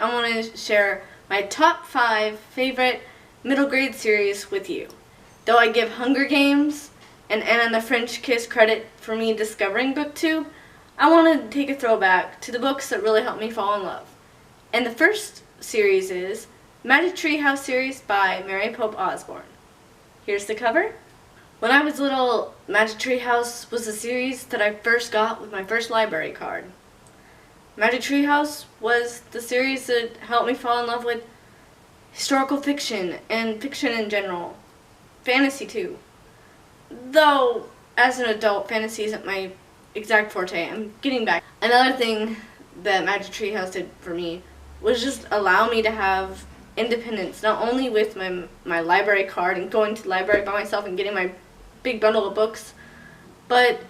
I want to share my top 5 favorite middle grade series with you. Though I give Hunger Games and Anna and the French Kiss credit for me discovering BookTube, I want to take a throwback to the books that really helped me fall in love. And the first series is Magic Treehouse series by Mary Pope Osborne. Here's the cover. When I was little, Magic Treehouse was the series that I first got with my first library card. Magic Treehouse was the series that helped me fall in love with historical fiction and fiction in general. Fantasy too. Though, as an adult, fantasy isn't my exact forte. I'm getting back. Another thing that Magic Treehouse did for me was just allow me to have independence, not only with my library card and going to the library by myself and getting my big bundle of books, but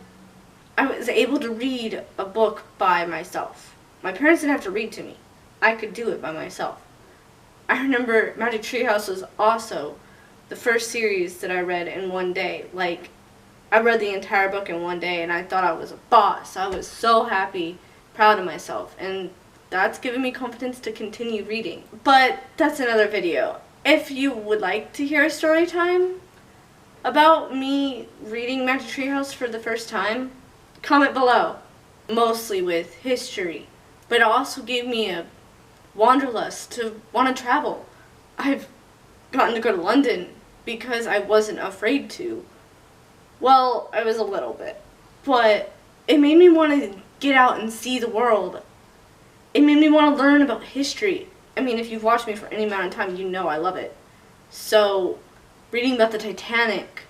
I was able to read a book by myself. My parents didn't have to read to me. I could do it by myself. I remember Magic Treehouse was also the first series that I read in one day. Like, I read the entire book in one day and I thought I was a boss. I was so happy, proud of myself, and that's given me confidence to continue reading. But that's another video. If you would like to hear a story time about me reading Magic Treehouse for the first time, comment below. Mostly with history, but it also gave me a wanderlust to want to travel. I've gotten to go to London because I wasn't afraid to. Well, I was a little bit, but it made me want to get out and see the world. It made me want to learn about history. I mean, if you've watched me for any amount of time, you know I love it. So, reading about the Titanic,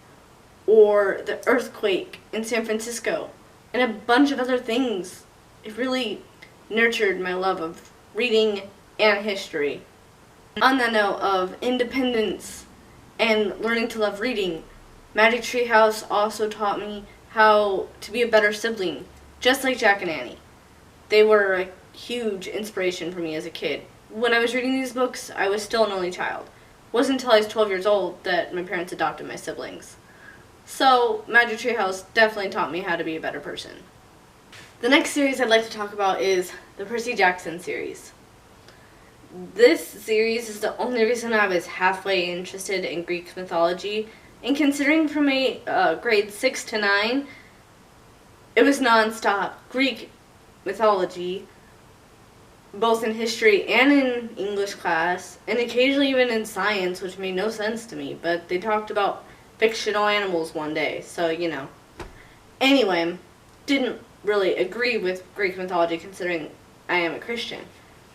or the earthquake in San Francisco, and a bunch of other things, it really nurtured my love of reading and history. On the note of independence and learning to love reading, Magic Treehouse also taught me how to be a better sibling, just like Jack and Annie. They were a huge inspiration for me as a kid. When I was reading these books, I was still an only child. It wasn't until I was 12 years old that my parents adopted my siblings. So, Magic Treehouse definitely taught me how to be a better person. The next series I'd like to talk about is the Percy Jackson series. This series is the only reason I was halfway interested in Greek mythology, and considering from grade 6 to 9, it was non-stop Greek mythology, both in history and in English class, and occasionally even in science, which made no sense to me, but they talked about fictional animals one day, so you know. Anyway, didn't really agree with Greek mythology considering I am a Christian.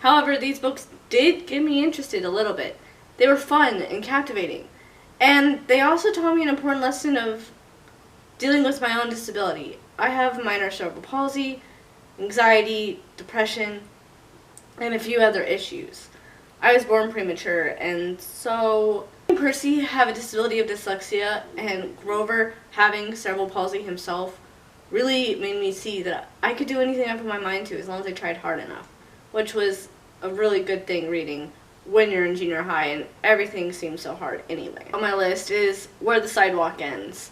However, these books did get me interested a little bit. They were fun and captivating, and they also taught me an important lesson of dealing with my own disability. I have minor cerebral palsy, anxiety, depression, and a few other issues. I was born premature, and so Percy have a disability of dyslexia, and Grover having cerebral palsy himself really made me see that I could do anything I put my mind to as long as I tried hard enough, which was a really good thing reading when you're in junior high and everything seems so hard anyway. On my list is Where the Sidewalk Ends.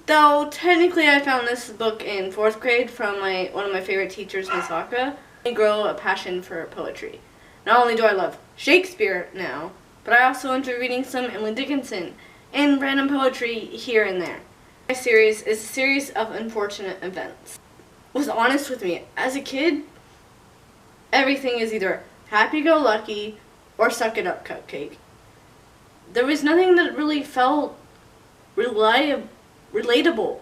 Though technically I found this book in 4th grade from one of my favorite teachers, Miss Vaka. I grow a passion for poetry. Not only do I love Shakespeare now, but I also enjoy reading some Emily Dickinson and random poetry here and there. My series is a series of unfortunate events. Was honest with me, as a kid, everything is either happy-go-lucky or suck-it-up cupcake. There was nothing that really felt relatable.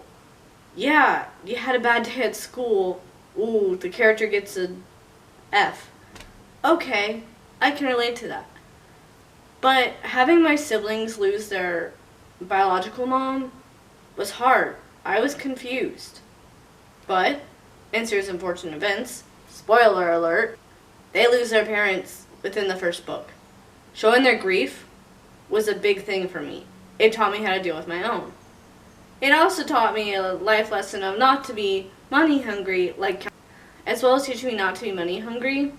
Yeah, you had a bad day at school. Ooh, the character gets an F. Okay, I can relate to that. But having my siblings lose their biological mom was hard. I was confused. But, in Series of Unfortunate Events, spoiler alert, they lose their parents within the first book. Showing their grief was a big thing for me. It taught me how to deal with my own. It also taught me a life lesson of not to be money hungry, as well as teaching me not to be money hungry.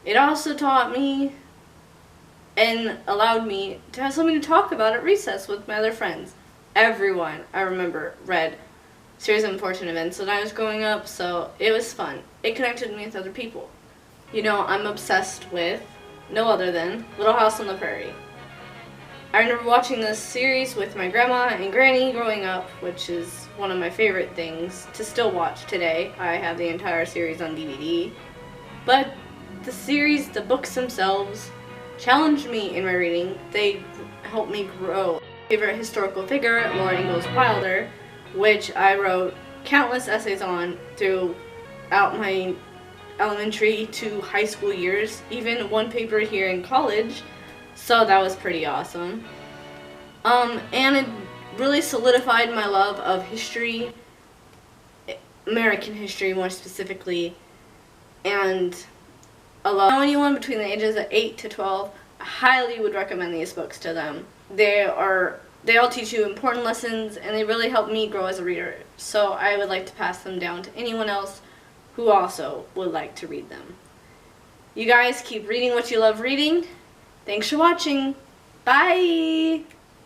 It also taught me and allowed me to have something to talk about at recess with my other friends. Everyone, I remember, read Series of Unfortunate Events when I was growing up, so it was fun. It connected me with other people. You know, I'm obsessed with no other than Little House on the Prairie. I remember watching this series with my grandma and granny growing up, which is one of my favorite things to still watch today. I have the entire series on DVD. But the series, the books themselves, challenged me in my reading. They helped me grow. My favorite historical figure, Laura Ingalls Wilder, which I wrote countless essays on throughout my elementary to high school years, even one paper here in college. So that was pretty awesome. And it really solidified my love of history, American history more specifically, and anyone between the ages of 8 to 12, I highly would recommend these books to them. They all teach you important lessons, and they really help me grow as a reader. So I would like to pass them down to anyone else who also would like to read them. You guys keep reading what you love reading. Thanks for watching. Bye!